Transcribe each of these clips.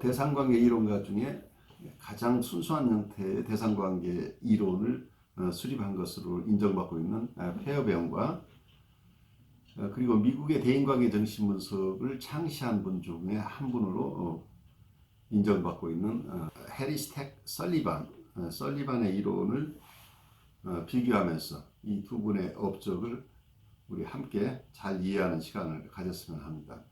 대상관계 이론가 중에 가장 순수한 형태의 대상관계 이론을 수립한 것으로 인정받고 있는 페어베언과 그리고 미국의 대인관계 정신 분석을 창시한 분 중에 한 분으로 인정받고 있는 해리 스택 설리반의 이론을 비교하면서 이 두 분의 업적을 우리 함께 잘 이해하는 시간을 가졌으면 합니다.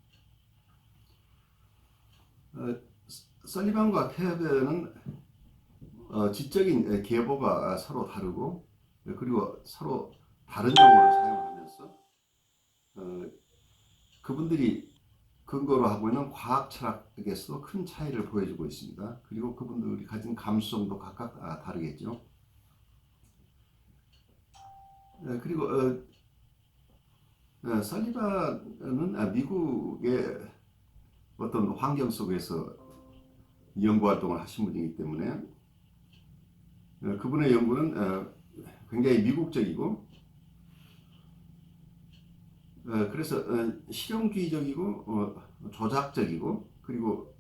설리반과 페어베어는 지적인 계보가 서로 다르고 그리고 서로 다른 용어를 사용하면서 그분들이 근거로 하고 있는 과학 철학에서도 큰 차이를 보여주고 있습니다. 그리고 그분들이 가진 감수성도 각각 다르겠죠. 그리고 설리반은 미국의 어떤 환경 속에서 연구 활동을 하신 분이기 때문에 그분의 연구는 굉장히 미국적이고 그래서 실용주의적이고 조작적이고 그리고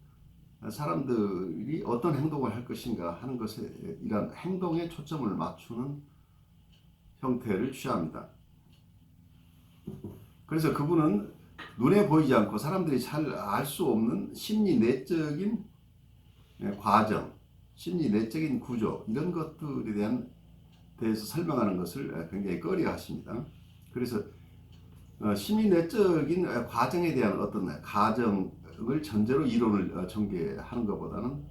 사람들이 어떤 행동을 할 것인가 하는 것에 이런 행동에 초점을 맞추는 형태를 취합니다. 그래서 그분은 눈에 보이지 않고 사람들이 잘 알 수 없는 심리 내적인 과정, 심리 내적인 구조 이런 것들에 대해서 설명하는 것을 굉장히 꺼려 하십니다. 그래서 심리 내적인 과정에 대한 어떤 가정을 전제로 이론을 전개하는 것보다는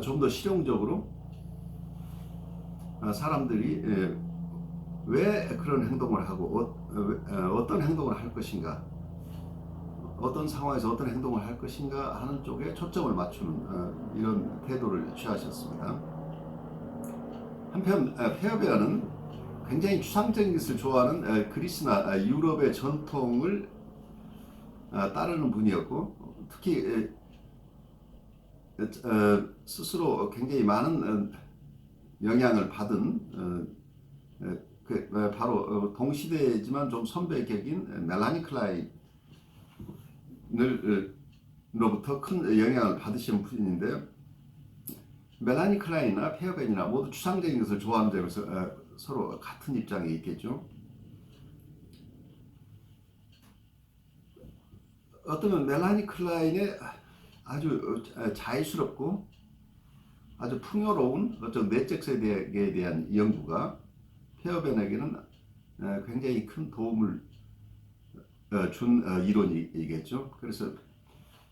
좀 더 실용적으로 사람들이 왜 그런 행동을 하고 어떤 행동을 할 것인가, 어떤 상황에서 어떤 행동을 할 것인가 하는 쪽에 초점을 맞추는 이런 태도를 취하셨습니다. 한편 페어베어는 굉장히 추상적인 것을 좋아하는 그리스나 유럽의 전통을 따르는 분이었고 특히 스스로 굉장히 많은 영향을 받은 바로 동시대지만 좀 선배격인 멜라니 클라인으로부터 큰 영향을 받으신 분인데 멜라니 클라인이나 페어벤이나 모두 추상적인 것을 좋아하는 점에서 서로 같은 입장에 있겠죠. 어쩌면 멜라니 클라인의 아주 자유스럽고 아주 풍요로운 어떤 내적 세계에 대한 연구가 페어벤에게는 굉장히 큰 도움을 준 이론이겠죠. 그래서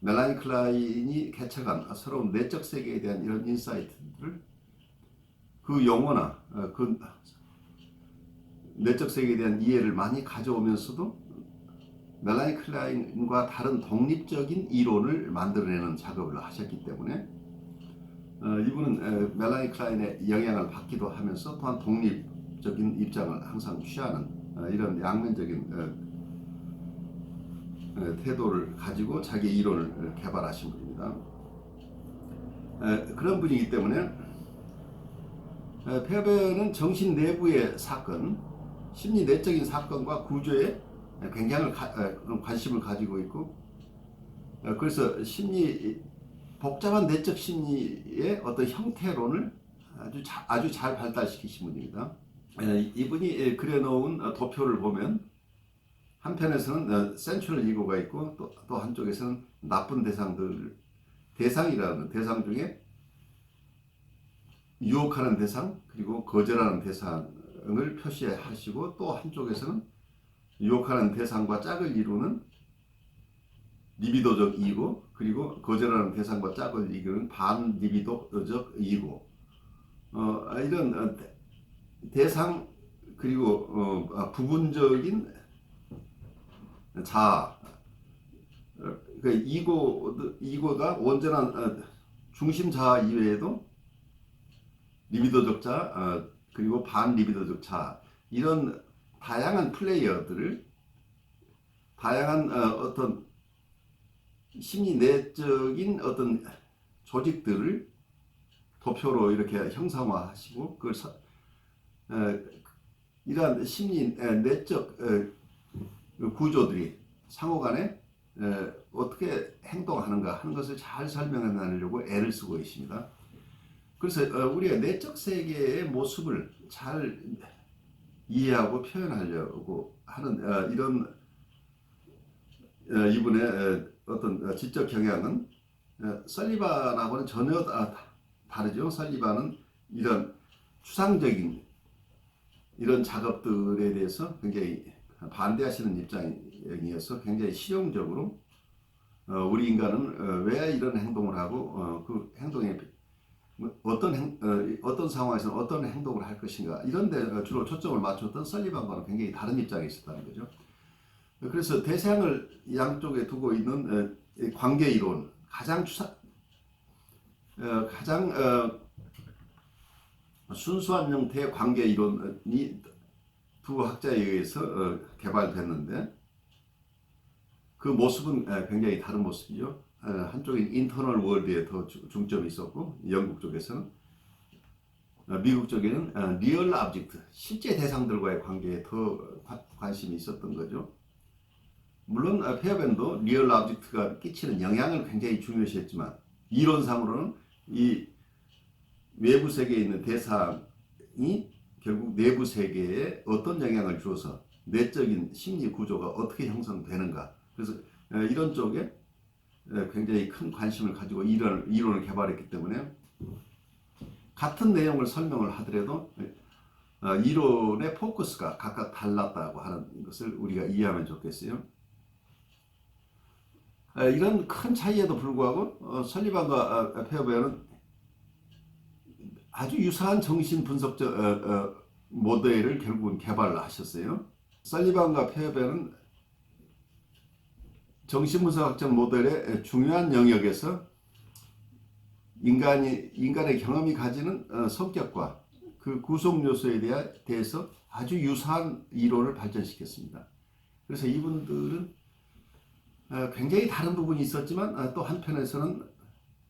멜라니 클라인이 개척한 새로운 내적 세계에 대한 이런 인사이트들을 그 용어나 그 내적 세계에 대한 이해를 많이 가져오면서도 멜라니 클라인과 다른 독립적인 이론을 만들어내는 작업을 하셨기 때문에 이분은 멜라니 클라인의 영향을 받기도 하면서 또한 독립적인 입장을 항상 취하는 이런 양면적인 태도를 가지고 자기 이론을 개발하신 분입니다. 그런 분이기 때문에 페어베어는 정신 내부의 사건, 심리 내적인 사건과 구조에 굉장한 관심을 가지고 있고 그래서 복잡한 내적 심리의 어떤 형태론을 아주 잘 발달시키신 분입니다. 이분이 그려놓은 도표를 보면 한편에서는 센트럴 이고가 있고 또 한쪽에서는 나쁜 대상이라는 대상 중에 유혹하는 대상 그리고 거절하는 대상을 표시하시고 또 한쪽에서는 유혹하는 대상과 짝을 이루는 리비도적 이고 그리고 거절하는 대상과 짝을 이루는 반리비도적 이고 이런 대상 그리고 부분적인 자아 이고가 온전한 중심 자아 이외에도 리비도적 자아 그리고 반리비도적 자아 이런 다양한 플레이어들을 다양한 어떤 심리 내적인 어떤 조직들을 도표로 이렇게 형상화하시고 그걸 이러한 심리 내적 구조들이 상호간에 어떻게 행동하는가 하는 것을 잘 설명해 나누려고 애를 쓰고 있습니다. 그래서 우리가 내적 세계의 모습을 잘 이해하고 표현하려고 하는 이런 이분의 어떤 지적 경향은 설리반하고는 전혀 다르죠. 설리반은 이런 추상적인 이런 작업들에 대해서 굉장히 반대하시는 입장이어서 굉장히 실용적으로 우리 인간은 왜 이런 행동을 하고 그 행동에 어떤 상황에서는 어떤 행동을 할 것인가 이런 데 주로 초점을 맞췄던 설리반과는 굉장히 다른 입장에 있었다는 거죠. 그래서 대상을 양쪽에 두고 있는 관계 이론 가장 순수한 형태의 관계 이론이 두 학자에 의해서 개발됐는데 그 모습은 굉장히 다른 모습이죠. 한쪽은 인터널 월드에 더 중점이 있었고 영국 쪽에서는 미국 쪽에는 리얼 오브젝트 실제 대상들과의 관계에 더 관심이 있었던 거죠. 물론 페어밴도 리얼 오브젝트가 끼치는 영향을 굉장히 중요시했지만 이론상으로는 이 외부 세계에 있는 대상이 결국 내부 세계에 어떤 영향을 주어서 내적인 심리 구조가 어떻게 형성되는가. 그래서 이런 쪽에 굉장히 큰 관심을 가지고 이론을 개발했기 때문에 같은 내용을 설명을 하더라도 이론의 포커스가 각각 달랐다고 하는 것을 우리가 이해하면 좋겠어요. 이런 큰 차이에도 불구하고 설리반과 페어베어는 아주 유사한 정신 분석적 모델을 결국은 개발을 하셨어요. 설리반과 페어베어는 정신분석학적 모델의 중요한 영역에서 인간의 경험이 가지는 성격과 그 구성 요소에 대해서 아주 유사한 이론을 발전시켰습니다. 그래서 이분들은 굉장히 다른 부분이 있었지만 또 한편에서는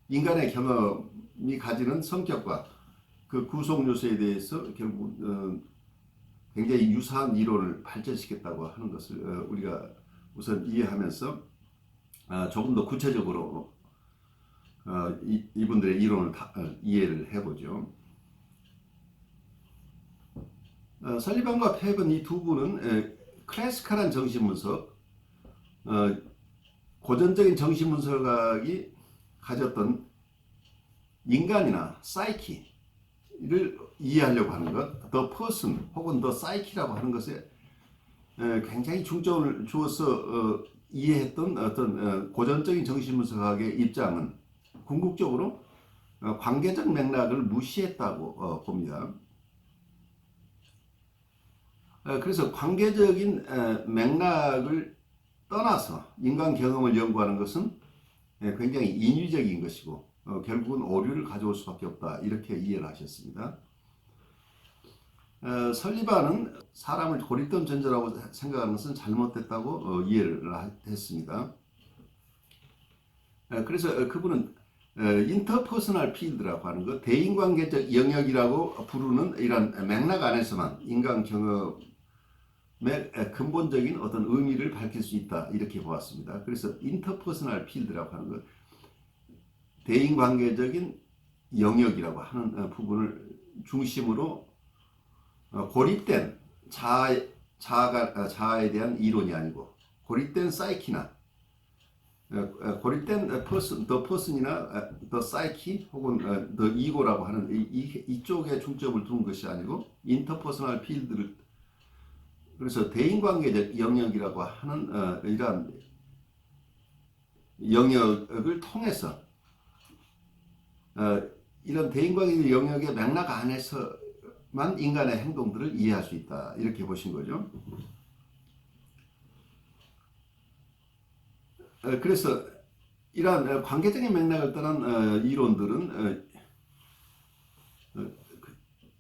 인간의 경험이 가지는 성격과 그 구성 요소에 대해서 결국 굉장히 유사한 이론을 발전시켰다고 하는 것을 우리가 우선 이해하면서 조금 더 구체적으로 이분들의 이론을 이해를 해보죠. 설리반과 페어벤 이 두 분은 클래시컬한 정신분석, 고전적인 정신분석학이 가졌던 인간이나 사이키를 이해하려고 하는 것, 더 퍼슨 혹은 더 사이키라고 하는 것에 굉장히 중점을 주어서 이해했던 어떤 고전적인 정신분석학의 입장은 궁극적으로 관계적 맥락을 무시했다고 봅니다. 그래서 관계적인 맥락을 떠나서 인간 경험을 연구하는 것은 굉장히 인위적인 것이고 결국은 오류를 가져올 수밖에 없다 이렇게 이해를 하셨습니다. 설리반은 사람을 고립된 존재라고 생각하는 것은 잘못됐다고 이해를 했습니다. 그래서 그분은 인터퍼스널 필드라고 하는 것, 대인관계적 영역이라고 부르는 이런 맥락 안에서만 인간 경험의 근본적인 어떤 의미를 밝힐 수 있다 이렇게 보았습니다. 그래서 인터퍼스널 필드라고 하는 것, 대인관계적인 영역이라고 하는 부분을 중심으로 고립된 자아에 대한 이론이 아니고 고립된 사이키나 고립된 더 퍼슨이나 더 사이키 혹은 더 이고라고 하는 이쪽에 중점을 두는 것이 아니고 인터퍼스널 필드를 그래서 대인관계적 영역이라고 하는 이러한 영역을 통해서 이런 대인관계적 영역의 맥락 안에서만 인간의 행동들을 이해할 수 있다 이렇게 보신 거죠. 그래서 이러한 관계적인 맥락을 떠난 이론들은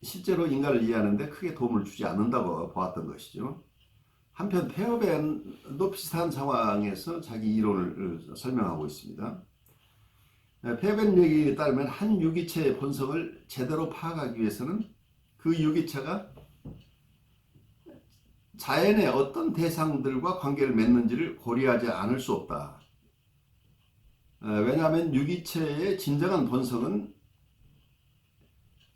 실제로 인간을 이해하는데 크게 도움을 주지 않는다고 보았던 것이죠. 한편 페어벤도 비슷한 상황에서 자기 이론을 설명하고 있습니다. 페어벤 얘기에 따르면 한 유기체의 본성을 제대로 파악하기 위해서는 그 유기체가 자연의 어떤 대상들과 관계를 맺는지를 고려하지 않을 수 없다. 왜냐하면 유기체의 진정한 본성은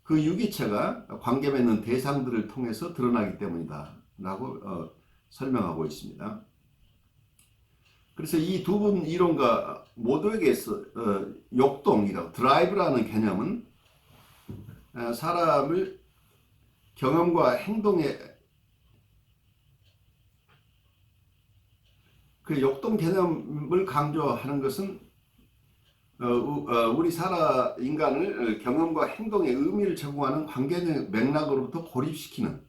그 유기체가 관계 맺는 대상들을 통해서 드러나기 때문이다 라고 설명하고 있습니다. 그래서 이 두 분 이론가 모두에게서 역동이라고 드라이브라는 개념은 사람을 경험과 행동에 그 역동 개념을 강조하는 것은 우리 인간을 경험과 행동에 의미를 제공하는 관계적 맥락으로부터 고립시키는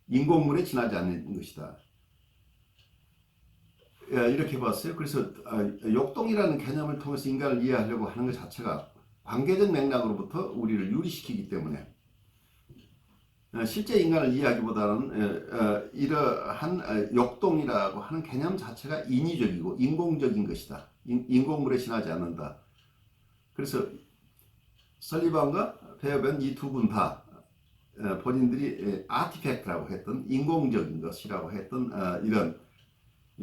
인공물에 지나지 않는 것이다. 이렇게 봤어요. 그래서 역동이라는 개념을 통해서 인간을 이해하려고 하는 것 자체가 관계적 맥락으로부터 우리를 유리시키기 때문에 실제 인간을 이해하기보다는 이러한 역동이라고 하는 개념 자체가 인위적이고 인공적인 것이다. 인공물에 지나지 않는다. 그래서 설리반과 페어벤 이 두 분 다 본인들이 아티팩트라고 했던 인공적인 것이라고 했던 이런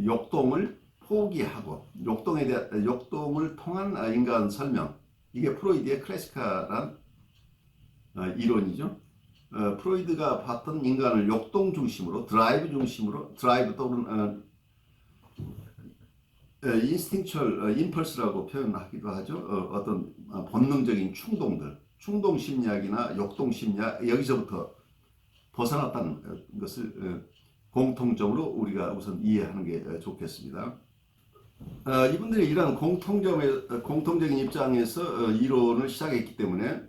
역동을 포기하고 역동을 통한 인간 설명, 이게 프로이드의 클래시컬한 이론이죠. 프로이드가 봤던 인간을 역동 중심으로, 드라이브 또는 인스팅츄얼 임펄스라고 표현하기도 하죠. 어떤 본능적인 충동 심리학이나 역동 심리학, 여기서부터 벗어났다는 것을 공통점으로 우리가 우선 이해하는 게 좋겠습니다. 이분들이 이런 공통적인 입장에서 이론을 시작했기 때문에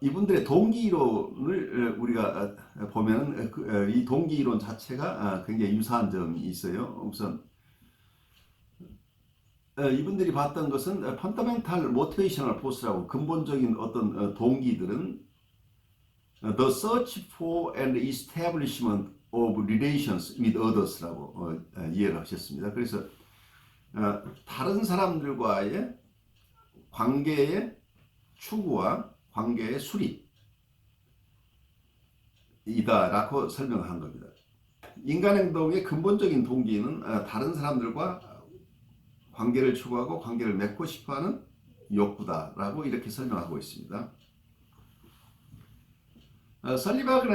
이분들의 동기 이론을 우리가 보면 이 동기 이론 자체가 굉장히 유사한 점이 있어요. 우선 이분들이 봤던 것은 fundamental motivational force라고, 근본적인 어떤 동기들은 the search for and establishment of relations with others라고 이해를 하셨습니다. 그래서 다른 사람들과의 관계의 추구와 관계의 수립이다라고 설명한 겁니다. 인간 행동의 근본적인 동기는 다른 사람들과 관계를 추구하고 관계를 맺고 싶어하는 욕구다라고 이렇게 설명하고 있습니다. 설리반은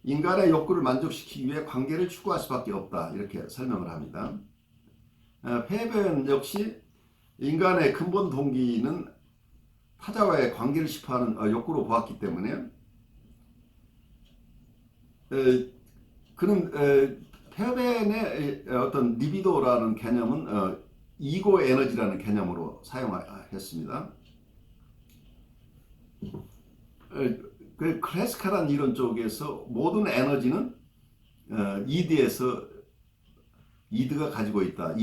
인간의 욕구를 만족시키기 위해 관계를 추구할 수밖에 없다 이렇게 설명을 합니다. 페벤 역시 인간의 근본 동기는 타자와의 관계를 싶어하는 욕구로 보았기 때문에 그는 페벤의 어떤 리비도라는 개념은 이고 에너지라는 개념으로 사용했습니다. 그 클래시컬한 이론 쪽에서 모든 에너지는 이드가 가지고 있다.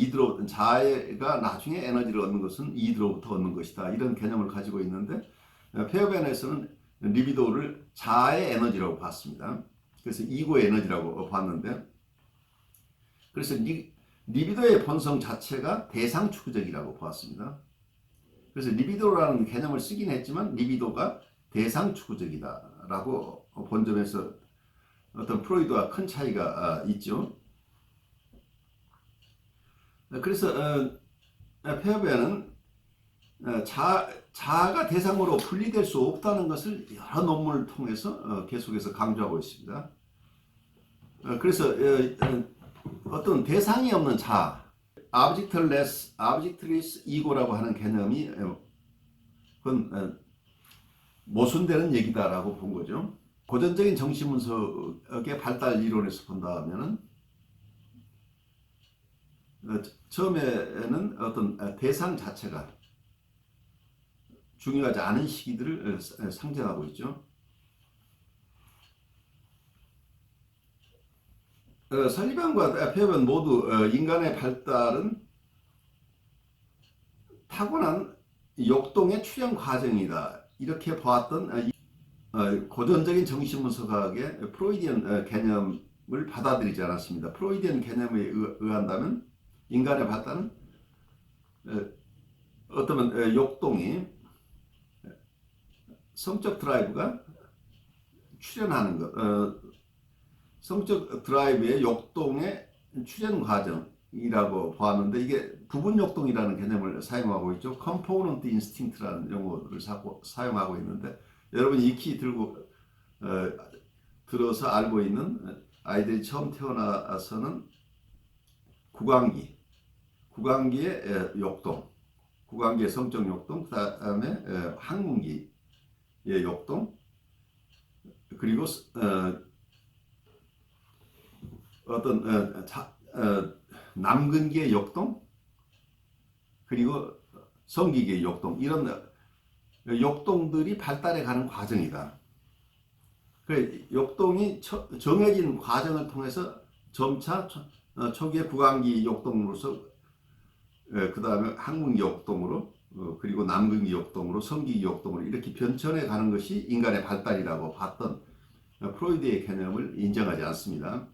자아가 나중에 에너지를 얻는 것은 이드로부터 얻는 것이다. 이런 개념을 가지고 있는데 페어벤에서는 리비도를 자아의 에너지라고 봤습니다. 그래서 이고 에너지라고 봤는데, 그래서 리비도의 본성 자체가 대상 추구적이라고 보았습니다. 그래서 리비도라는 개념을 쓰긴 했지만 리비도가 대상 추구적이다라고 본 점에서 어떤 프로이드와 큰 차이가 있죠. 그래서 페어벤은 자아가 대상으로 분리될 수 없다는 것을 여러 논문을 통해서 계속해서 강조하고 있습니다. 그래서 어떤 대상이 없는 자아, objectless ego라고 하는 개념이 그건 모순되는 얘기다라고 본 거죠. 고전적인 정신분석의 발달 이론에서 본다면은 처음에는 어떤 대상 자체가 중요하지 않은 시기들을 상징하고 있죠. 설리반과 페어벤 모두 인간의 발달은 타고난 역동의 출현 과정이다 이렇게 보았던 고전적인 정신분석학의 프로이디언 개념을 받아들이지 않았습니다. 프로이디언 개념에 의한다면 인간의 발달은 어쩌면 역동이 성적 드라이브가 출현하는 것, 성적 드라이브의 역동의 출현 과정이라고 보았는데 이게 부분 역동이라는 개념을 사용하고 있죠. 컴포넌트 인스팅트라는 용어를 사용하고 있는데 여러분이 익히 들어서 알고 있는 아이들이 처음 태어나서는 구강기의 역동, 구강기의 성적 역동, 그 다음에 항문기의 역동, 그리고 남근기의 역동, 그리고 성기기의 역동, 이런 역동들이 발달해 가는 과정이다. 그 역동이 정해진 과정을 통해서 점차 초기에 구강기 역동으로서 그 다음에 항문기 역동으로 그리고 남근기 역동으로 성기기 역동으로 이렇게 변천해 가는 것이 인간의 발달이라고 봤던 프로이드의 개념을 인정하지 않습니다.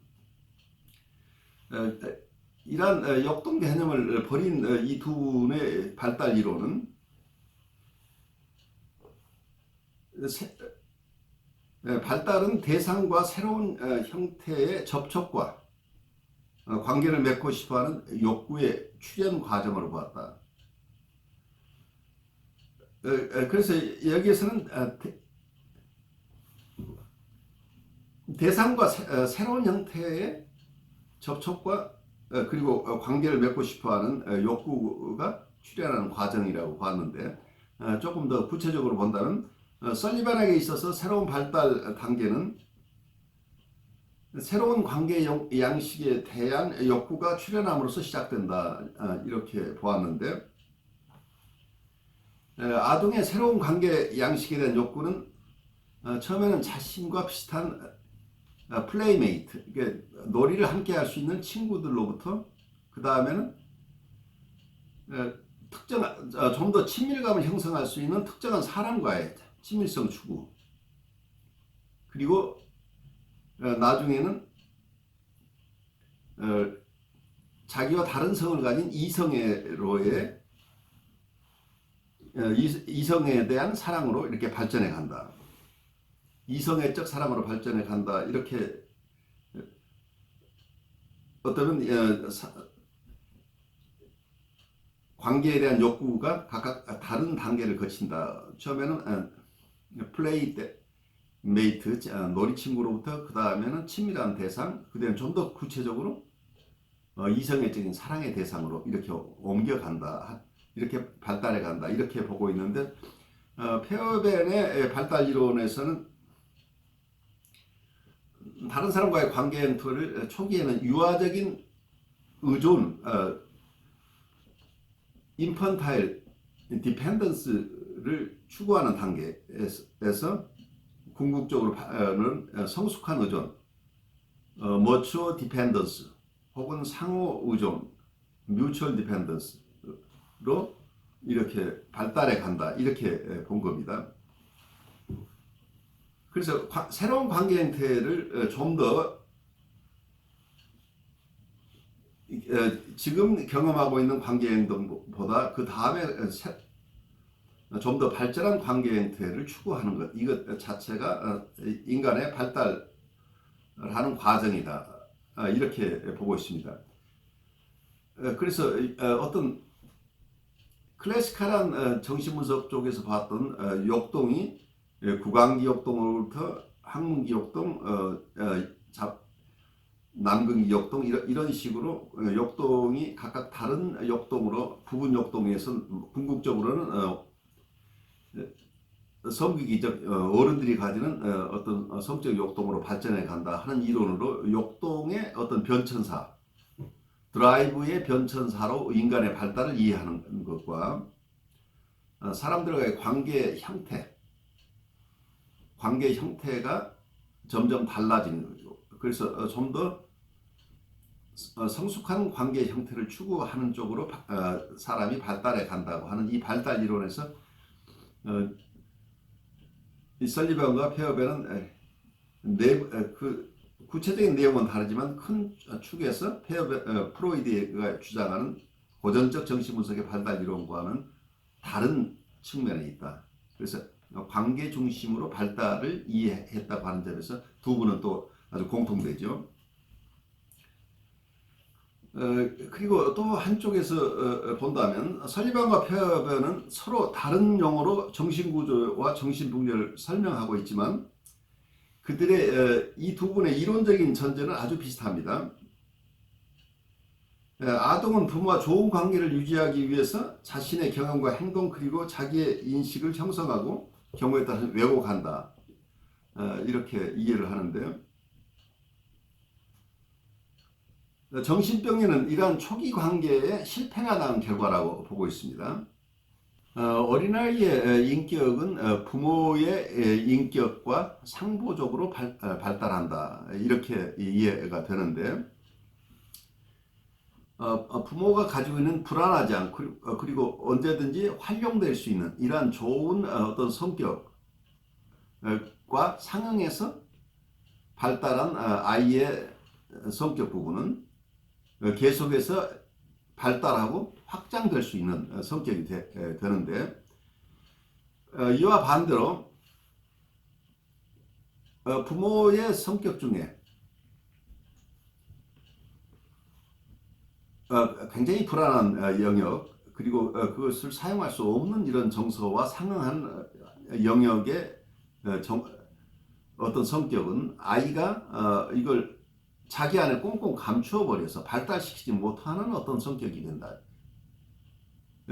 이러한 역동 개념을 버린 이 두 분의 발달 이론은 발달은 대상과 새로운 형태의 접촉과 관계를 맺고 싶어하는 욕구의 출현 과정으로 보았다. 그래서 여기에서는 대상과 새로운 형태의 접촉과 그리고 관계를 맺고 싶어하는 욕구가 출현하는 과정이라고 봤는데 조금 더 구체적으로 본다면 설리반에게 있어서 새로운 발달 단계는 새로운 관계 양식에 대한 욕구가 출현함으로써 시작된다 이렇게 보았는데 아동의 새로운 관계 양식에 대한 욕구는 처음에는 자신과 비슷한 플레이메이트, 놀이를 함께 할 수 있는 친구들로부터 그 다음에는 좀 더 친밀감을 형성할 수 있는 특정한 사람과의 친밀성 추구, 그리고 나중에는 자기와 다른 성을 가진 이성에 대한 사랑으로 이렇게 발전해 간다. 이성애적 사랑으로 발전해 간다. 이렇게 어쩌면 관계에 대한 욕구가 각각 다른 단계를 거친다. 처음에는 플레이메이트, 놀이 친구로부터 그 다음에는 친밀한 대상, 그 다음에 좀 더 구체적으로 이성애적인 사랑의 대상으로 이렇게 옮겨간다. 이렇게 발달해 간다. 이렇게 보고 있는데 페어벤의 발달 이론에서는 다른 사람과의 관계 행태를 초기에는 유아적인 의존, 인펀타일 디펜던스를 추구하는 단계에서 궁극적으로는 성숙한 의존, 머추어 디펜던스 혹은 상호 의존, 뮤추얼 디펜던스로 이렇게 발달해 간다. 이렇게 본 겁니다. 그래서 새로운 관계 형태를 좀 더 지금 경험하고 있는 관계 행동보다 그 다음에 좀 더 발전한 관계 형태를 추구하는 것, 이것 자체가 인간의 발달을 하는 과정이다. 이렇게 보고 있습니다. 그래서 어떤 클래시컬한 정신분석 쪽에서 봤던 역동이 구강기 역동으로부터 항문기 역동, 남근기 역동 이런 식으로 역동이 각각 다른 역동으로 부분 역동에서 궁극적으로는 성기기적 어른들이 가지는 어떤 성적 역동으로 발전해 간다 하는 이론으로 역동의 어떤 변천사, 드라이브의 변천사로 인간의 발달을 이해하는 것과 사람들과의 관계 형태가 점점 달라지는 거죠. 그래서 좀 더 성숙한 관계 형태를 추구하는 쪽으로 사람이 발달해 간다고 하는 이 발달 이론에서 이 설리반과 페어벤은 그 구체적인 내용은 다르지만 큰 축에서 프로이드가 주장하는 고전적 정신분석의 발달 이론과는 다른 측면에 있다. 그래서 관계 중심으로 발달을 이해했다고 하는 점에서 두 분은 또 아주 공통되죠. 그리고 또 한쪽에서 본다면 설리반과 페어베어는 서로 다른 용어로 정신구조와 정신분열을 설명하고 있지만 그들의 이 두 분의 이론적인 전제는 아주 비슷합니다. 아동은 부모와 좋은 관계를 유지하기 위해서 자신의 경험과 행동 그리고 자기의 인식을 형성하고 경우에 따라서 왜곡한다. 이렇게 이해를 하는데요. 정신병리는 이러한 초기 관계의 실패가 낳은 결과라고 보고 있습니다. 어린아이의 인격은 부모의 인격과 상보적으로 발달한다. 이렇게 이해가 되는데 부모가 가지고 있는 불안하지 않고 그리고 언제든지 활용될 수 있는 이러한 좋은 어떤 성격과 상응해서 발달한 아이의 성격 부분은 계속해서 발달하고 확장될 수 있는 성격이 되는데 이와 반대로 부모의 성격 중에 굉장히 불안한 영역 그리고 그것을 사용할 수 없는 이런 정서와 상응한 영역의 어떤 성격은 아이가 이걸 자기 안에 꽁꽁 감추어 버려서 발달시키지 못하는 어떤 성격이 된다.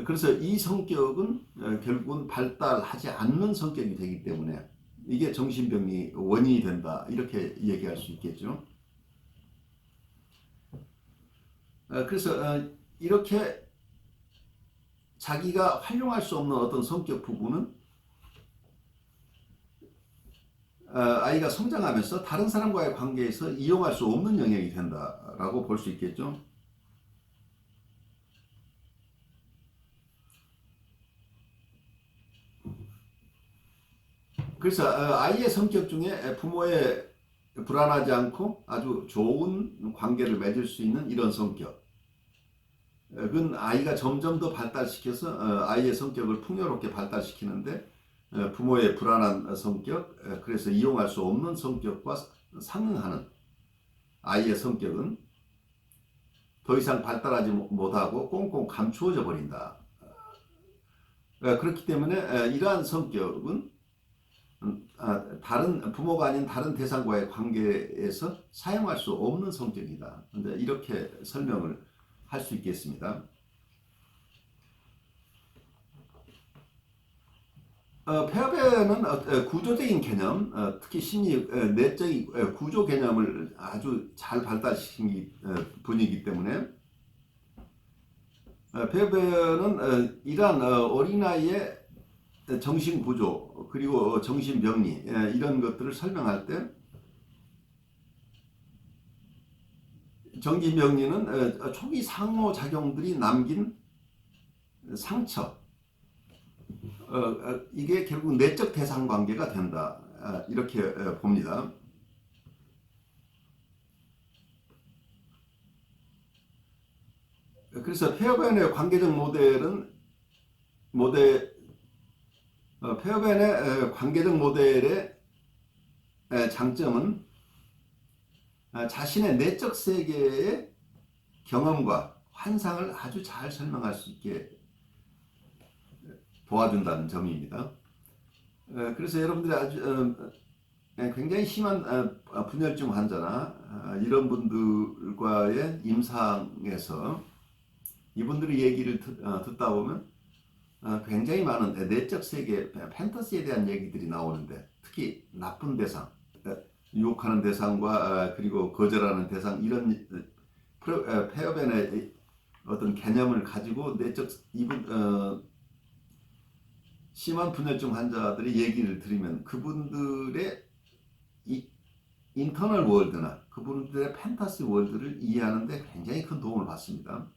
그래서 이 성격은 결국은 발달하지 않는 성격이 되기 때문에 이게 정신병이 원인이 된다. 이렇게 얘기할 수 있겠죠. 그래서 이렇게 자기가 활용할 수 없는 어떤 성격 부분은 아이가 성장하면서 다른 사람과의 관계에서 이용할 수 없는 영역이 된다라고 볼 수 있겠죠. 그래서 아이의 성격 중에 부모의 불안하지 않고 아주 좋은 관계를 맺을 수 있는 이런 성격 그건 아이가 점점 더 발달시켜서 아이의 성격을 풍요롭게 발달시키는데 부모의 불안한 성격, 그래서 이용할 수 없는 성격과 상응하는 아이의 성격은 더 이상 발달하지 못하고 꽁꽁 감추어져 버린다. 그렇기 때문에 이러한 성격은 다른 부모가 아닌 다른 대상과의 관계에서 사용할 수 없는 성격이다. 이렇게 설명을 할 수 있겠습니다. 페어베어는 구조적인 개념, 특히 심리 내적인 구조 개념을 아주 잘 발달시킨 분이기 때문에 페어베어는 이러한 어린아이의 정신구조 그리고 정신병리 이런 것들을 설명할 때 정신병리는 초기 상호작용들이 남긴 상처 이게 결국 내적 대상 관계가 된다. 이렇게 봅니다. 그래서 페어벤의 관계적 페어벤의 관계적 모델의 장점은 자신의 내적 세계의 경험과 환상을 아주 잘 설명할 수 있게 도와준다는 점입니다. 그래서 여러분들이 아주 굉장히 심한 분열증 환자나 이런 분들과의 임상에서 이분들의 얘기를 듣다 보면 굉장히 많은 내적 세계, 판타지에 대한 얘기들이 나오는데 특히 나쁜 대상, 유혹하는 대상과 그리고 거절하는 대상 이런 페어벤의 어떤 개념을 가지고 내적 심한 분열증 환자들의 얘기를 들으면 그분들의 인터널 월드나 그분들의 판타시 월드를 이해하는 데 굉장히 큰 도움을 받습니다.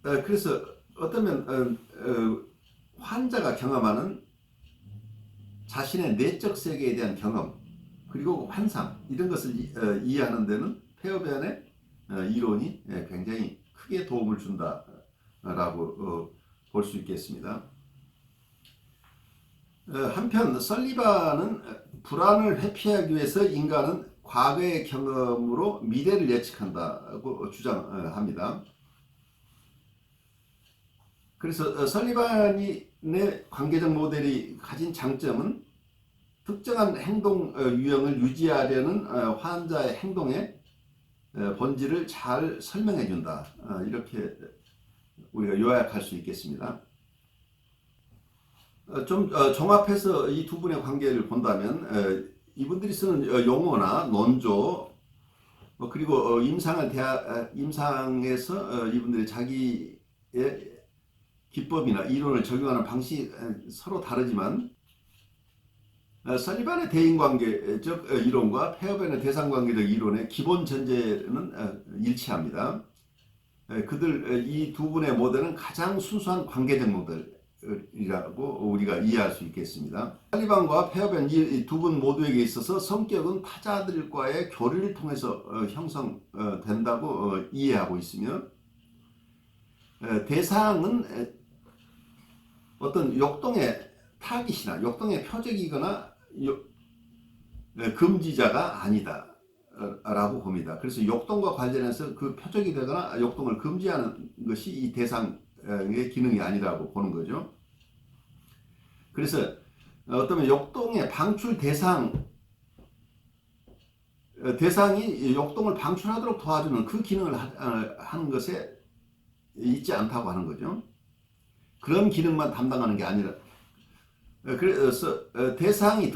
그래서 어쩌면 환자가 경험하는 자신의 내적 세계에 대한 경험 그리고 환상 이런 것을 이해하는 데는 페어벤의 이론이 굉장히 크게 도움을 준다라고 볼 수 있겠습니다. 한편 설리반은 불안을 회피하기 위해서 인간은 과거의 경험으로 미래를 예측한다고 주장합니다. 그래서 설리반의 관계적 모델이 가진 장점은 특정한 행동 유형을 유지하려는 환자의 행동의 본질을 잘 설명해 준다. 이렇게 우리가 요약할 수 있겠습니다. 좀 종합해서 이 두 분의 관계를 본다면 이분들이 쓰는 용어나 논조 그리고 임상에서 이분들이 자기의 기법이나 이론을 적용하는 방식이 서로 다르지만 설리반의 대인관계적 이론과 페어벤의 대상관계적 이론의 기본 전제는 일치합니다. 그들 이 두 분의 모델은 가장 순수한 관계적 모델이라고 우리가 이해할 수 있겠습니다. 설리반과 페어벤 이 두 분 모두에게 있어서 성격은 타자들과의 교류를 통해서 형성된다고 이해하고 있으며 대상은 어떤 역동의 타깃이나 역동의 표적이거나 금지자가 아니다 라고 봅니다. 그래서 역동과 관련해서 그 표적이 되거나 역동을 금지하는 것이 이 대상의 기능이 아니라고 보는 거죠. 그래서 어쩌면 역동의 방출 대상이 역동을 방출하도록 도와주는 그 기능을 하는 것에 있지 않다고 하는 거죠. 그런 기능만 담당하는 게 아니라 그래서 대상이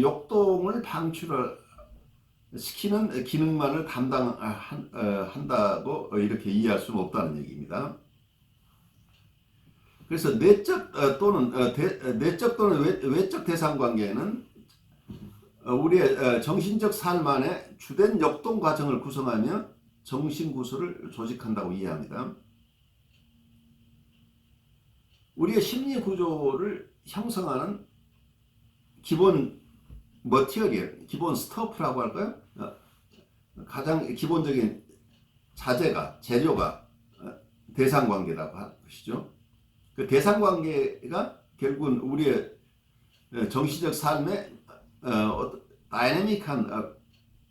역동을 방출을 시키는 기능만을 담당한다고 이렇게 이해할 수는 없다는 얘기입니다. 그래서 내적 또는 외적 대상 관계는 우리의 정신적 삶 안에 주된 역동 과정을 구성하며 정신 구조를 조직한다고 이해합니다. 우리의 심리 구조를 형성하는 기본 머티리얼, 기본 스토프라고 할까요? 가장 기본적인 재료가 대상관계라고 하시죠. 그 대상관계가 결국은 우리의 정신적 삶에 다이내믹한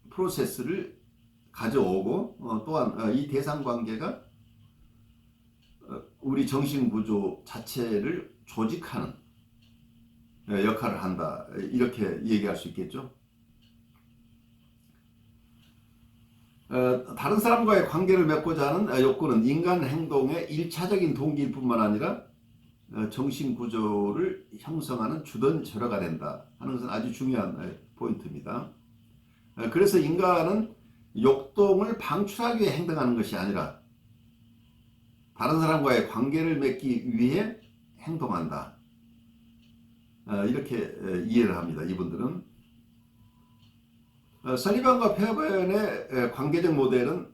프로세스를 가져오고 또한 이 대상관계가 우리 정신구조 자체를 조직하는 역할을 한다. 이렇게 얘기할 수 있겠죠. 다른 사람과의 관계를 맺고자 하는 욕구는 인간 행동의 1차적인 동기일 뿐만 아니라 정신구조를 형성하는 주된 재료가 된다 하는 것은 아주 중요한 포인트입니다. 그래서 인간은 욕동을 방출하기 위해 행동하는 것이 아니라 다른 사람과의 관계를 맺기 위해 행동한다. 이렇게 이해를 합니다. 이분들은. 설리반과 페어벤의 관계적 모델은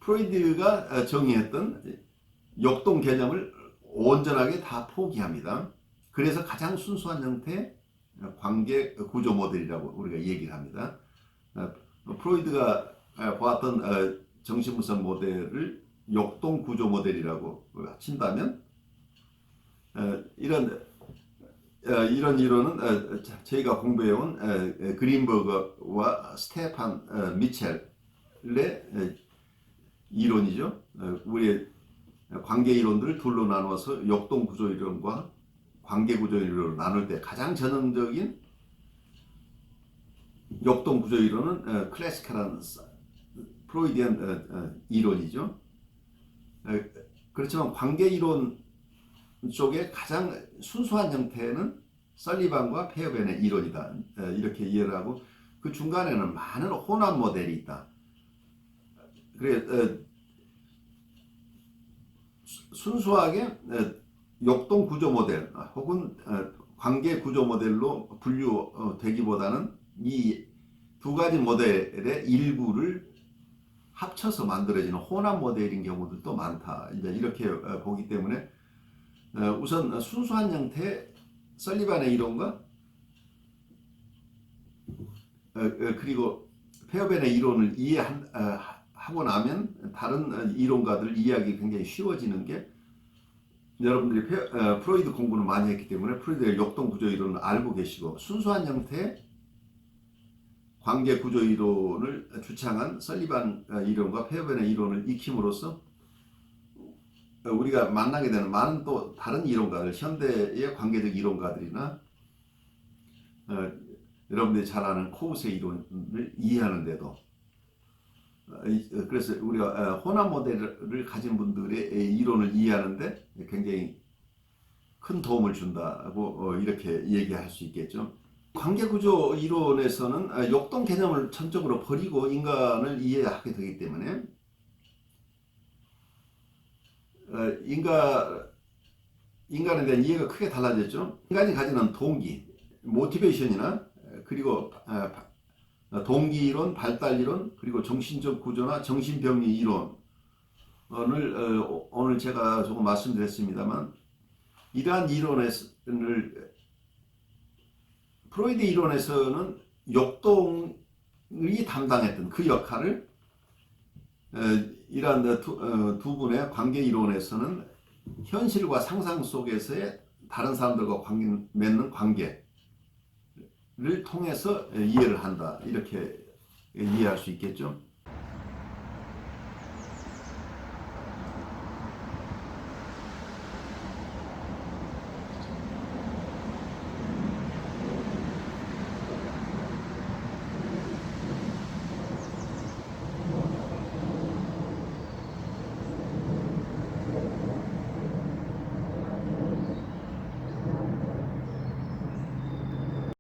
프로이드가 정의했던 역동 개념을 온전하게 다 포기합니다. 그래서 가장 순수한 형태의 관계 구조 모델이라고 우리가 얘기를 합니다. 프로이드가 보았던 정신분석 모델을 역동 구조 모델이라고 친다면 이런 이론은 저희가 공부해온 그린버그와 스테판 미첼의 이론이죠. 우리의 관계 이론들을 둘로 나누어서 역동 구조 이론과 관계 구조 이론을 나눌 때 가장 전형적인 역동 구조 이론은 클래시컬한 프로이디안 이론이죠. 그렇지만 관계 이론 쪽에 가장 순수한 형태는 설리반과 페어벤의 이론이다. 이렇게 이해를 하고 그 중간에는 많은 혼합 모델이 있다. 그래 순수하게 역동 구조 모델 혹은 관계 구조 모델로 분류되기보다는 이 두 가지 모델의 일부를 합쳐서 만들어지는 혼합 모델인 경우들도 많다. 이제 이렇게 보기 때문에 우선 순수한 형태의 설리반의 이론과 그리고 페어벤의 이론을 이해하고 나면 다른 이론가들 이해하기 굉장히 쉬워지는 게 여러분들이 프로이드 공부를 많이 했기 때문에 프로이드의 역동 구조 이론을 알고 계시고 순수한 형태의 관계 구조 이론을 주창한 설리반 이론과 페어벤의 이론을 익힘으로써 우리가 만나게 되는 많은 또 다른 이론가들, 현대의 관계적 이론가들이나 여러분들이 잘 아는 코우스의 이론을 이해하는데도 그래서 우리가 호남 모델을 가진 분들의 이론을 이해하는데 굉장히 큰 도움을 준다고 이렇게 얘기할 수 있겠죠. 관계구조 이론에서는 역동 개념을 전적으로 버리고 인간을 이해하게 되기 때문에 인간에 대한 이해가 크게 달라졌죠. 인간이 가지는 동기, 모티베이션이나 그리고 동기이론, 발달이론, 그리고 정신적 구조나 정신병리 이론을 오늘 제가 조금 말씀드렸습니다만 이러한 이론을 프로이드 이론에서는 역동이 담당했던 그 역할을 이러한 두 분의 관계 이론에서는 현실과 상상 속에서의 다른 사람들과 맺는 관계를 통해서 이해를 한다. 이렇게 이해할 수 있겠죠.